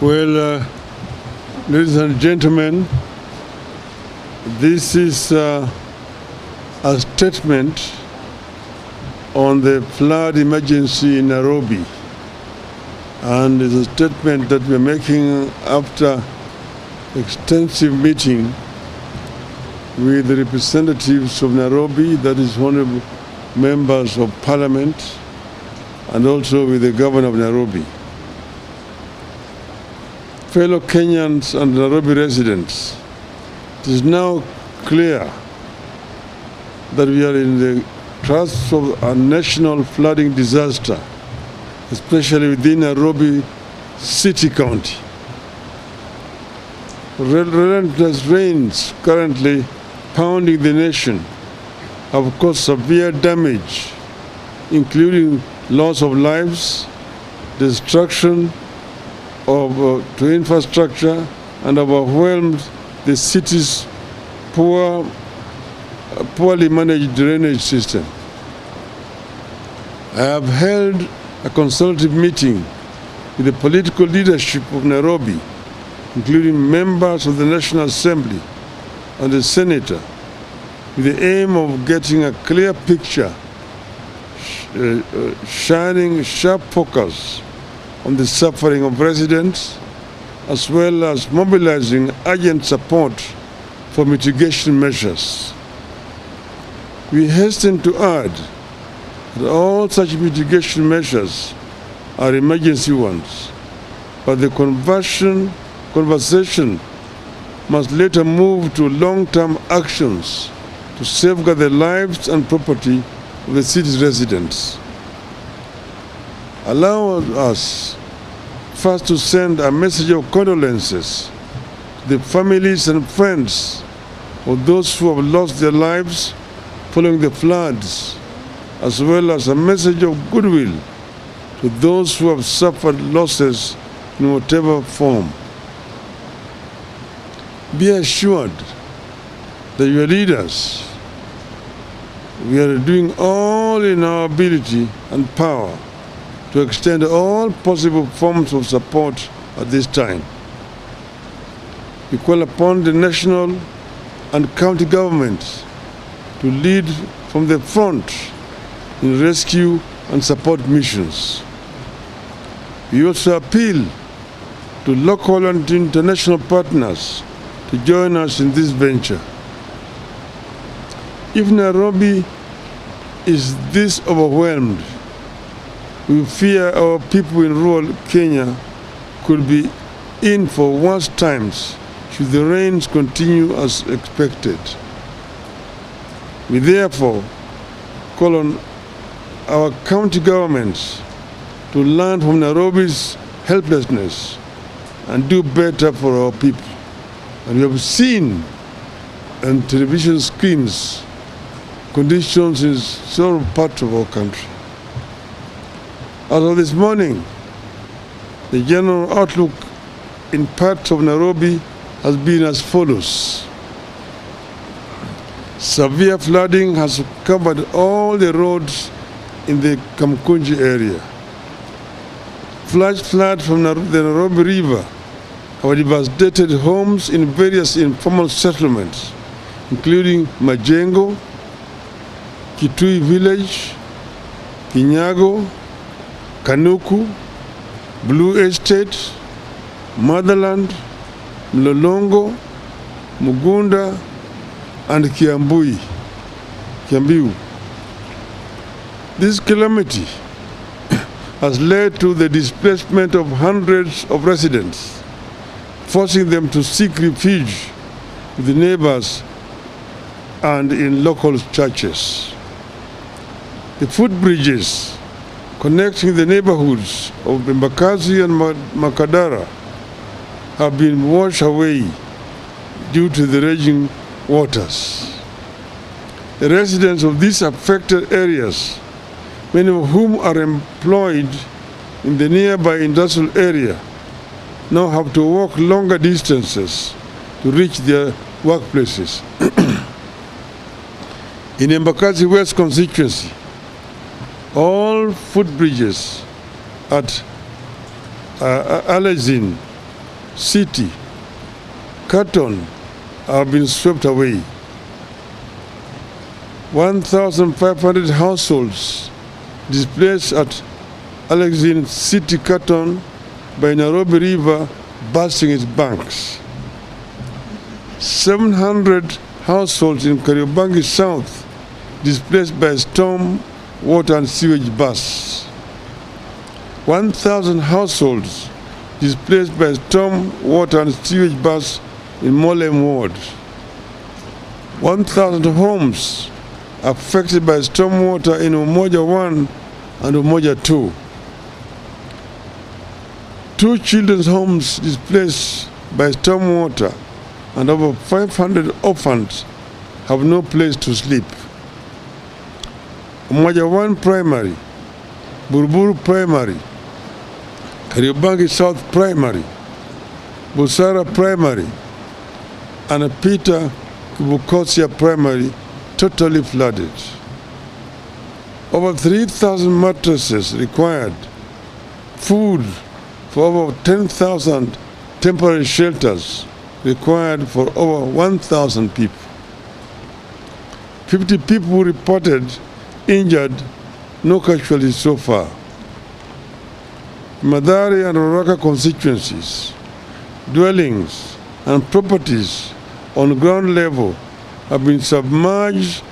Well, ladies and gentlemen, this is a statement on the flood emergency in Nairobi. And it's a statement that we're making after extensive meeting with the representatives of Nairobi, that is honorable members of parliament, and also with the governor of Nairobi. Fellow Kenyans and Nairobi residents, it is now clear that we are in the trust of a national flooding disaster, especially within Nairobi City County. Relentless rains currently pounding the nation have caused severe damage, including loss of lives, destruction to infrastructure, and overwhelmed the city's poorly managed drainage system. I have held a consultative meeting with the political leadership of Nairobi, including members of the National Assembly and the Senator, with the aim of getting a clear picture, shining sharp focus on the suffering of residents, as well as mobilizing urgent support for mitigation measures. We hasten to add that all such mitigation measures are emergency ones, but the conversation must later move to long-term actions to safeguard the lives and property of the city's residents. Allow us first to send a message of condolences to the families and friends of those who have lost their lives following the floods, as well as a message of goodwill to those who have suffered losses in whatever form. Be assured that your leaders, we are doing all in our ability and power to extend all possible forms of support at this time. We call upon the national and county governments to lead from the front in rescue and support missions. We also appeal to local and international partners to join us in this venture. If Nairobi is this overwhelmed, we fear our people in rural Kenya could be in for worse times should the rains continue as expected. We therefore call on our county governments to learn from Nairobi's helplessness and do better for our people. And we have seen on television screens conditions in several parts of our country. As of this morning, the general outlook in parts of Nairobi has been as follows. Severe flooding has covered all the roads in the Kamkunji area. Flash flood from the Nairobi River have devastated homes in various informal settlements, including Majengo, Kitui Village, Kinyago, Kanuku, Blue Estate, Motherland, Mlolongo, Mugunda, and Kiambu. This calamity has led to the displacement of hundreds of residents, forcing them to seek refuge with the neighbors and in local churches. The footbridges connecting the neighborhoods of Mbakazi and Makadara have been washed away due to the raging waters. The residents of these affected areas, many of whom are employed in the nearby industrial area, now have to walk longer distances to reach their workplaces. In Embakasi West constituency, all footbridges at Alezin City, Carton have been swept away. 1,500 households displaced at Alexin City, Carton by Nairobi River bursting its banks. 700 households in Kariobangi South displaced by storm, water and sewage bursts. 1,000 households displaced by storm, water and sewage bursts in Molem Ward. 1,000 homes affected by storm water in Umoja 1 and Umoja 2. 2 children's homes displaced by storm water, and over 500 orphans have no place to sleep. Umoja 1 Primary, Buruburu Primary, Kariobangi South Primary, Busara Primary, and Peter Kibukosia Primary totally flooded. Over 3,000 mattresses required, food for over 10,000 temporary shelters required for over 1,000 people. 50 people reported injured, no casualties so far. Madari and Roraka constituencies, dwellings and properties on ground level have been submerged,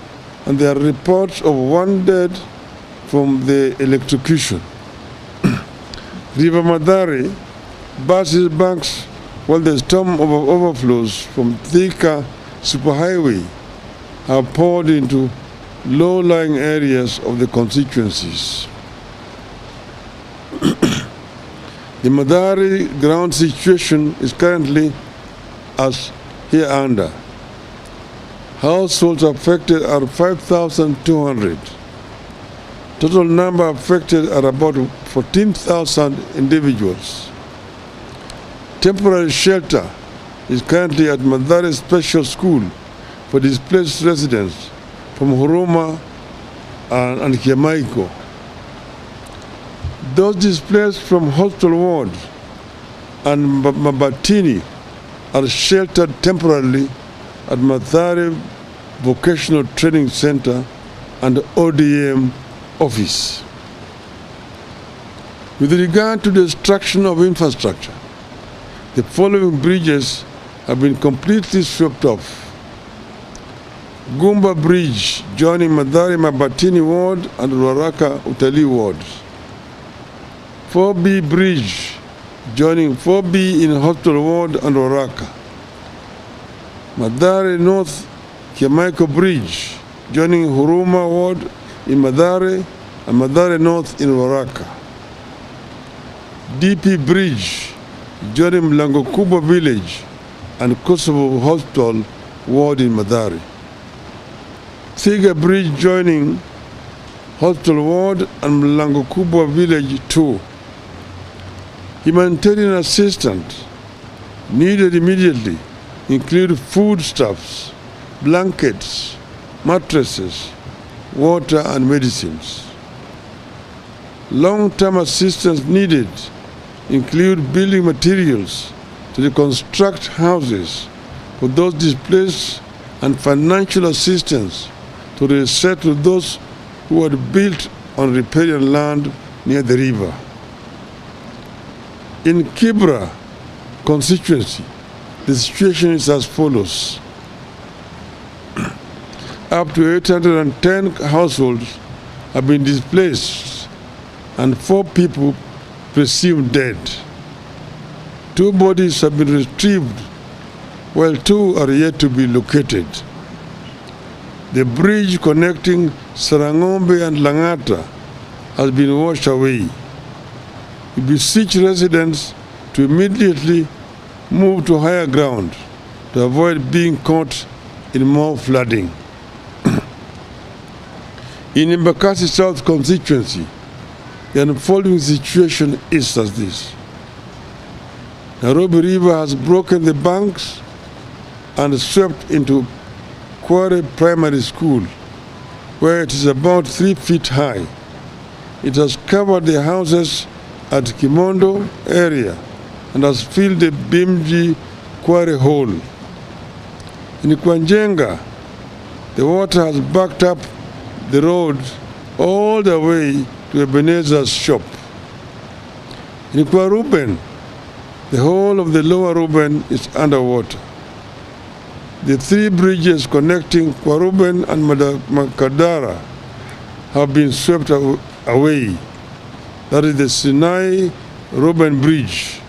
and there are reports of 1 dead from the electrocution. River Madari burst its banks while the storm overflows from Thika Superhighway have poured into low-lying areas of the constituencies. The Madari ground situation is currently as hereunder. Households affected are 5,200. Total number affected are about 14,000 individuals. Temporary shelter is currently at Madari Special School for displaced residents from Huruma and Kiamaiko. Those displaced from hospital wards and Mabatini are sheltered temporarily at Mathare Vocational Training Center and ODM office. With regard to the destruction of infrastructure, the following bridges have been completely swept off. Gumba Bridge joining Madari Mabatini Ward and Ruaraka Utali wards. 4B Bridge joining 4B in Hospital Ward and Ruaraka. Madari North Kiamaiko Bridge joining Huruma Ward in Madari and Madari North in Ruaraka. DP Bridge joining Mlango Kubwa Village and Kosovo Hospital Ward in Madari. Thiga Bridge joining Hospital Ward and Mlango Kubwa Village 2. Humanitarian assistance needed immediately include foodstuffs, blankets, mattresses, water and medicines. Long-term assistance needed include building materials to reconstruct houses for those displaced and financial assistance to resettle those who had built on riparian land near the river. In Kibra constituency, the situation is as follows. Up to 810 households have been displaced and 4 people presumed dead. 2 bodies have been retrieved while 2 are yet to be located. The bridge connecting Sarangombe and Langata has been washed away. We beseech residents to immediately move to higher ground to avoid being caught in more flooding. In Embakasi South constituency, the unfolding situation is as this. Nairobi River has broken the banks and swept into Kware Primary School, where it is about 3 feet high. It has covered the houses at Kimondo area and has filled the Bimji quarry hole. In Kwanjenga, the water has backed up the road all the way to Ebenezer's shop. In Kwaruben, the whole of the lower Ruben is underwater. The 3 bridges connecting Kwaruben and Makadara have been swept away. That is the Sinai Ruben Bridge,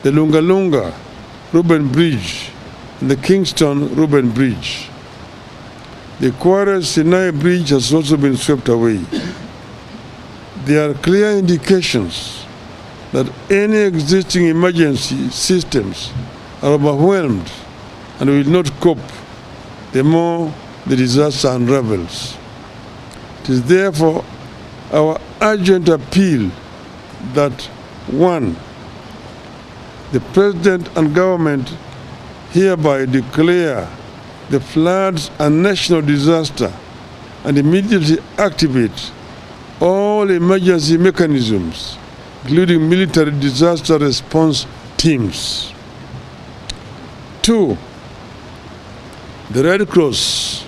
the Lunga Ruben Bridge, and the Kingston Ruben Bridge. The Kwara Sinai Bridge has also been swept away. There are clear indications that any existing emergency systems are overwhelmed and will not cope the more the disaster unravels. It is therefore our urgent appeal that 1. The President and government hereby declare the floods a national disaster and immediately activate all emergency mechanisms, including military disaster response teams. 2. The Red Cross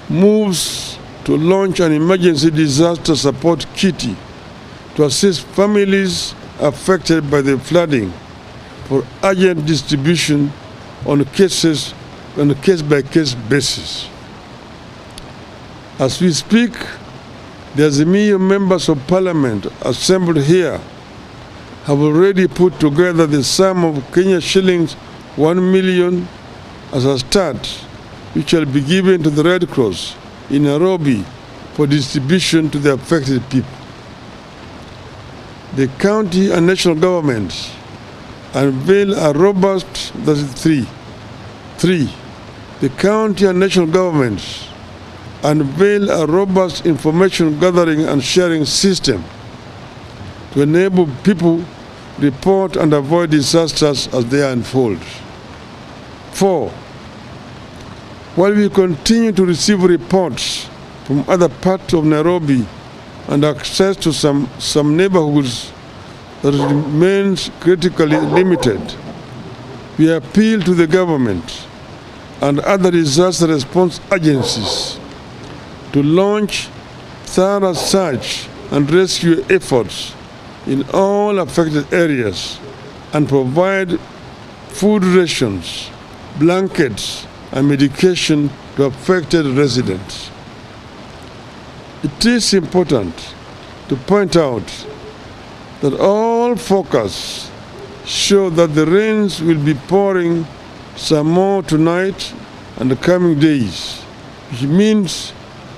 moves to launch an emergency disaster support kitty to assist families affected by the flooding for urgent distribution on a case-by-case basis. As we speak, the Azimio members of Parliament assembled here have already put together the sum of Kenya shillings 1 million as a start, which shall be given to the Red Cross in Nairobi for distribution to the affected people. The county and national governments unveil a robust, that is 3. The county and national governments unveil a robust information gathering and sharing system to enable people report and avoid disasters as they unfold. 4. While we continue to receive reports from other parts of Nairobi and access to some neighborhoods that remains critically limited, we appeal to the government and other disaster response agencies to launch thorough search and rescue efforts in all affected areas and provide food rations, blankets, and medication to affected residents. It is important to point out that all forecasts show that the rains will be pouring some more tonight and the coming days, which means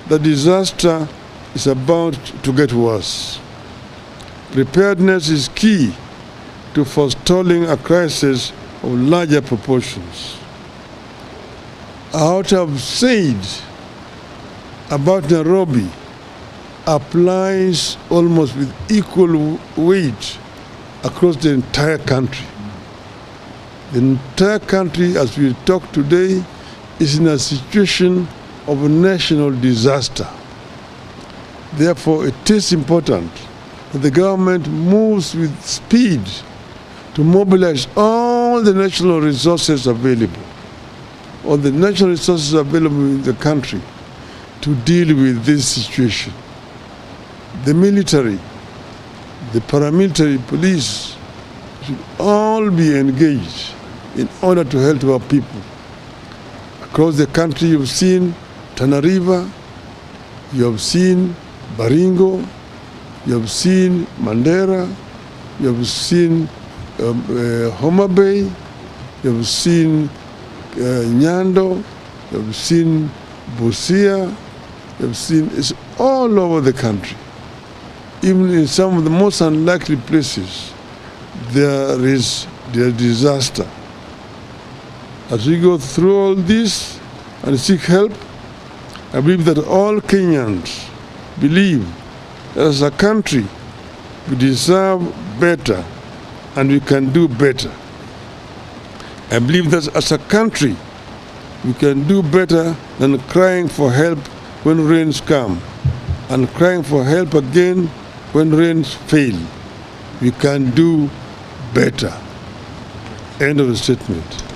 the disaster is about to get worse. Preparedness is key to forestalling a crisis of larger proportions. What I've said about Nairobi applies almost with equal weight across the entire country. The entire country, as we talk today, is in a situation of a national disaster. Therefore, it is important that the government moves with speed to mobilize all the national resources available, in the country to deal with this situation. The military, the paramilitary, police should all be engaged in order to help our people. Across the country, you've seen Tana River, you have seen Baringo, you have seen Mandera, you have seen Homa Bay, you have seen Nyando, you have seen Busia, you have seen, it's all over the country. Even in some of the most unlikely places, there is disaster. As we go through all this and seek help, I believe that all Kenyans believe that as a country, we deserve better and we can do better. I believe that as a country, we can do better than crying for help when rains come and crying for help again when rains fail. We can do better. End of the statement.